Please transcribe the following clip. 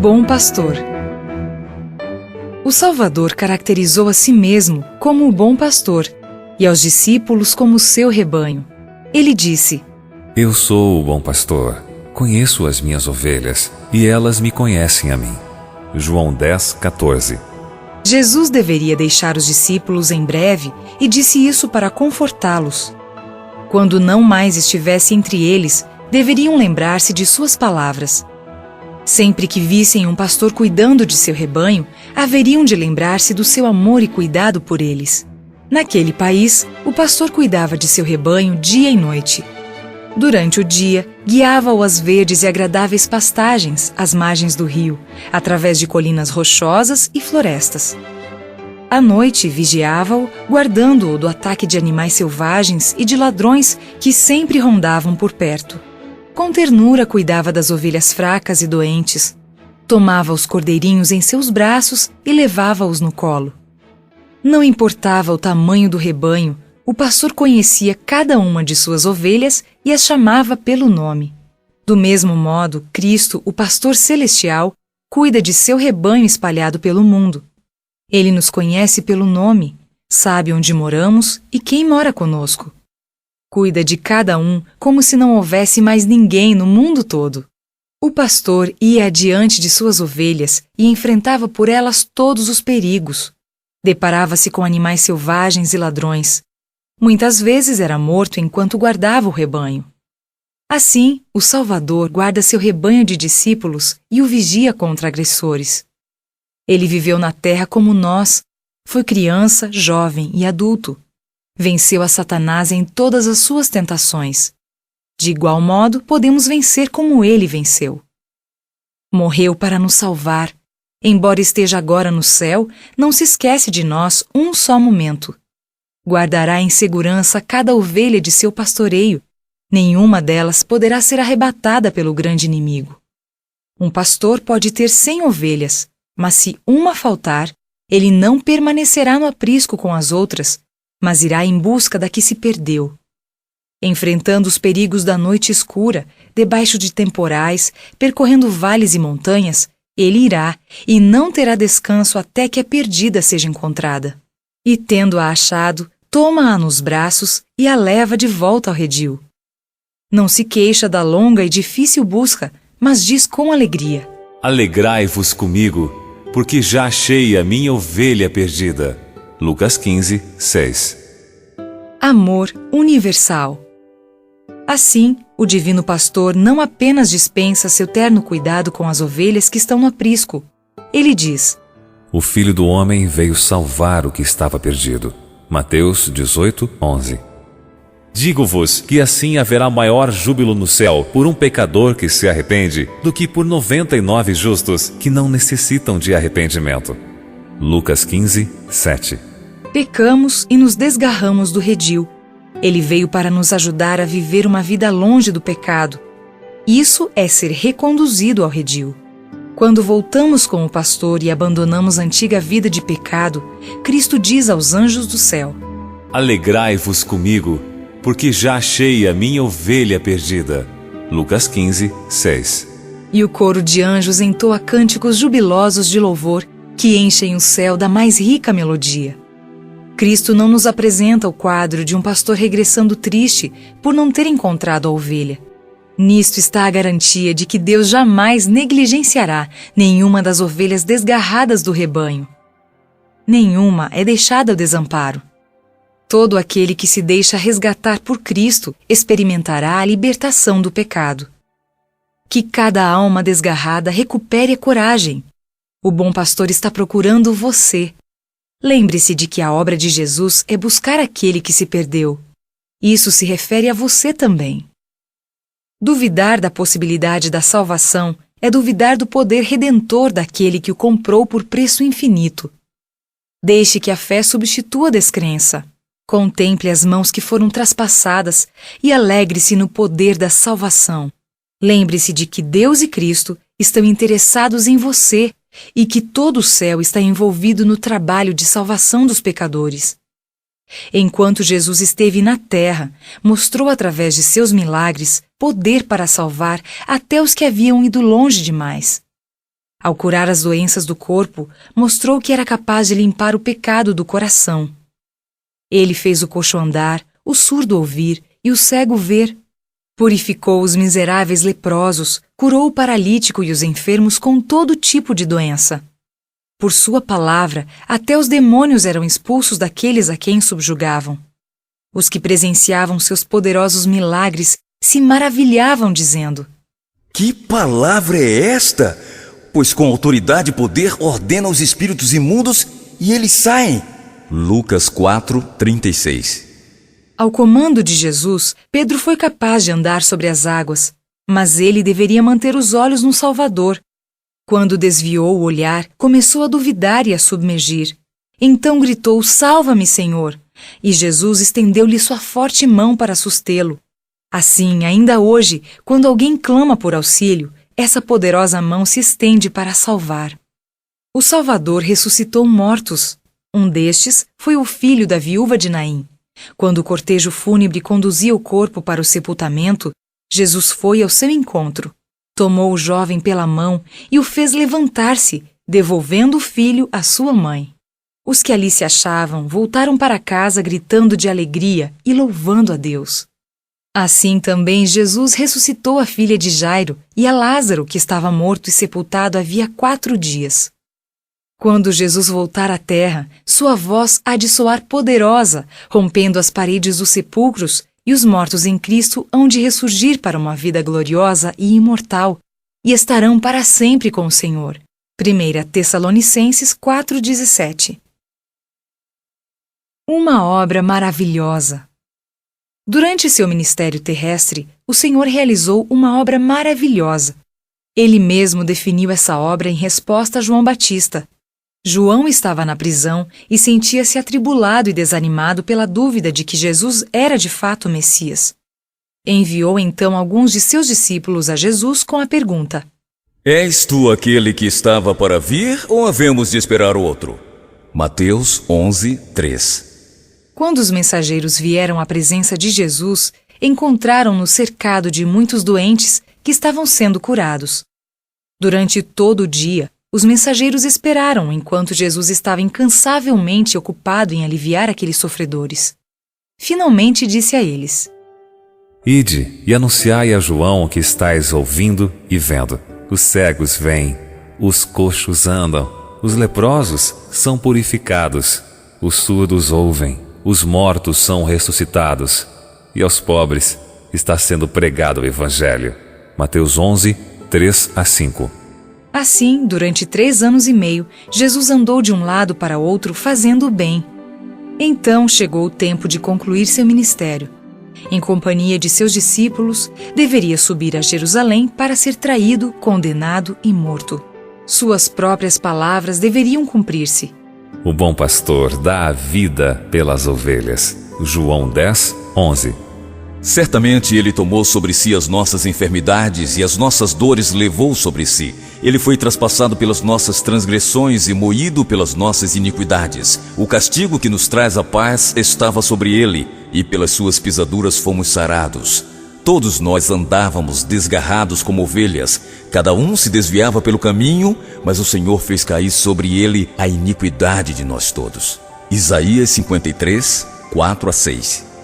bom pastor. O Salvador caracterizou a si mesmo como o bom pastor e aos discípulos como seu rebanho. Ele disse: Eu sou o bom pastor, conheço as minhas ovelhas e elas me conhecem a mim. João 10:14. Jesus deveria deixar os discípulos em breve e disse isso para confortá-los. Quando não mais estivesse entre eles, deveriam lembrar-se de suas palavras. Sempre que vissem um pastor cuidando de seu rebanho, haveriam de lembrar-se do seu amor e cuidado por eles. Naquele país, o pastor cuidava de seu rebanho dia e noite. Durante o dia, guiava-o às verdes e agradáveis pastagens às margens do rio, através de colinas rochosas e florestas. À noite, vigiava-o, guardando-o do ataque de animais selvagens e de ladrões que sempre rondavam por perto. Com ternura cuidava das ovelhas fracas e doentes. Tomava os cordeirinhos em seus braços e levava-os no colo. Não importava o tamanho do rebanho, o pastor conhecia cada uma de suas ovelhas e as chamava pelo nome. Do mesmo modo, Cristo, o pastor celestial, cuida de seu rebanho espalhado pelo mundo. Ele nos conhece pelo nome, sabe onde moramos e quem mora conosco. Cuida de cada um como se não houvesse mais ninguém no mundo todo. O pastor ia adiante de suas ovelhas e enfrentava por elas todos os perigos. Deparava-se com animais selvagens e ladrões. Muitas vezes era morto enquanto guardava o rebanho. Assim, o Salvador guarda seu rebanho de discípulos e o vigia contra agressores. Ele viveu na terra como nós, foi criança, jovem e adulto. Venceu a Satanás em todas as suas tentações. De igual modo, podemos vencer como ele venceu. Morreu para nos salvar. Embora esteja agora no céu, não se esquece de nós um só momento. Guardará em segurança cada ovelha de seu pastoreio. Nenhuma delas poderá ser arrebatada pelo grande inimigo. Um pastor pode ter 100 ovelhas, mas se uma faltar, ele não permanecerá no aprisco com as outras, mas irá em busca da que se perdeu. Enfrentando os perigos da noite escura, debaixo de temporais, percorrendo vales e montanhas, ele irá e não terá descanso até que a perdida seja encontrada. E tendo-a achado, toma-a nos braços e a leva de volta ao redil. Não se queixa da longa e difícil busca, mas diz com alegria: Alegrai-vos comigo, porque já achei a minha ovelha perdida. Lucas 15:6. Amor universal. Assim, o divino pastor não apenas dispensa seu terno cuidado com as ovelhas que estão no aprisco. Ele diz: O Filho do Homem veio salvar o que estava perdido. Mateus 18:11. Digo-vos que assim haverá maior júbilo no céu por um pecador que se arrepende do que por 99 justos que não necessitam de arrependimento. Lucas 15:7. Pecamos e nos desgarramos do redil. Ele veio para nos ajudar a viver uma vida longe do pecado. Isso é ser reconduzido ao redil. Quando voltamos com o pastor e abandonamos a antiga vida de pecado, Cristo diz aos anjos do céu: Alegrai-vos comigo, porque já achei a minha ovelha perdida. Lucas 15:6. E o coro de anjos entoa cânticos jubilosos de louvor que enchem o céu da mais rica melodia. Cristo não nos apresenta o quadro de um pastor regressando triste por não ter encontrado a ovelha. Nisto está a garantia de que Deus jamais negligenciará nenhuma das ovelhas desgarradas do rebanho. Nenhuma é deixada ao desamparo. Todo aquele que se deixa resgatar por Cristo experimentará a libertação do pecado. Que cada alma desgarrada recupere a coragem. O bom pastor está procurando você. Lembre-se de que a obra de Jesus é buscar aquele que se perdeu. Isso se refere a você também. Duvidar da possibilidade da salvação é duvidar do poder redentor daquele que o comprou por preço infinito. Deixe que a fé substitua a descrença. Contemple as mãos que foram traspassadas e alegre-se no poder da salvação. Lembre-se de que Deus e Cristo estão interessados em você e que todo o céu está envolvido no trabalho de salvação dos pecadores. Enquanto Jesus esteve na terra, mostrou através de seus milagres poder para salvar até os que haviam ido longe demais. Ao curar as doenças do corpo, mostrou que era capaz de limpar o pecado do coração. Ele fez o coxo andar, o surdo ouvir e o cego ver. Purificou os miseráveis leprosos, curou o paralítico e os enfermos com todo tipo de doença. Por sua palavra, até os demônios eram expulsos daqueles a quem subjugavam. Os que presenciavam seus poderosos milagres se maravilhavam, dizendo: Que palavra é esta? Pois com autoridade e poder ordena os espíritos imundos e eles saem. Lucas 4:36. Ao comando de Jesus, Pedro foi capaz de andar sobre as águas, mas ele deveria manter os olhos no Salvador. Quando desviou o olhar, começou a duvidar e a submergir. Então gritou: Salva-me, Senhor! E Jesus estendeu-lhe sua forte mão para sustê-lo. Assim, ainda hoje, quando alguém clama por auxílio, essa poderosa mão se estende para salvar. O Salvador ressuscitou mortos. Um destes foi o filho da viúva de Naim. Quando o cortejo fúnebre conduzia o corpo para o sepultamento, Jesus foi ao seu encontro, tomou o jovem pela mão e o fez levantar-se, devolvendo o filho à sua mãe. Os que ali se achavam voltaram para casa gritando de alegria e louvando a Deus. Assim também Jesus ressuscitou a filha de Jairo e a Lázaro, que estava morto e sepultado havia 4 dias. Quando Jesus voltar à terra, sua voz há de soar poderosa, rompendo as paredes dos sepulcros, e os mortos em Cristo hão de ressurgir para uma vida gloriosa e imortal, e estarão para sempre com o Senhor. 1 Tessalonicenses 4:17. Uma obra maravilhosa. Durante seu ministério terrestre, o Senhor realizou uma obra maravilhosa. Ele mesmo definiu essa obra em resposta a João Batista. João estava na prisão e sentia-se atribulado e desanimado pela dúvida de que Jesus era de fato o Messias. Enviou então alguns de seus discípulos a Jesus com a pergunta: És tu aquele que estava para vir ou havemos de esperar outro? Mateus 11:3. Quando os mensageiros vieram à presença de Jesus, encontraram-no cercado de muitos doentes que estavam sendo curados. Durante todo o dia, os mensageiros esperaram enquanto Jesus estava incansavelmente ocupado em aliviar aqueles sofredores. Finalmente disse a eles: Ide e anunciai a João que estáis ouvindo e vendo. Os cegos vêm, os coxos andam, os leprosos são purificados, os surdos ouvem, os mortos são ressuscitados, e aos pobres está sendo pregado o Evangelho. Mateus 11:3-5. Assim, durante 3 anos e meio, Jesus andou de um lado para outro fazendo o bem. Então chegou o tempo de concluir seu ministério. Em companhia de seus discípulos, deveria subir a Jerusalém para ser traído, condenado e morto. Suas próprias palavras deveriam cumprir-se. O bom pastor dá a vida pelas ovelhas. João 10:11. Certamente ele tomou sobre si as nossas enfermidades e as nossas dores levou sobre si. Ele foi traspassado pelas nossas transgressões e moído pelas nossas iniquidades. O castigo que nos traz a paz estava sobre ele, e pelas suas pisaduras fomos sarados. Todos nós andávamos desgarrados como ovelhas, cada um se desviava pelo caminho, mas o Senhor fez cair sobre ele a iniquidade de nós todos. Isaías 53:4-6.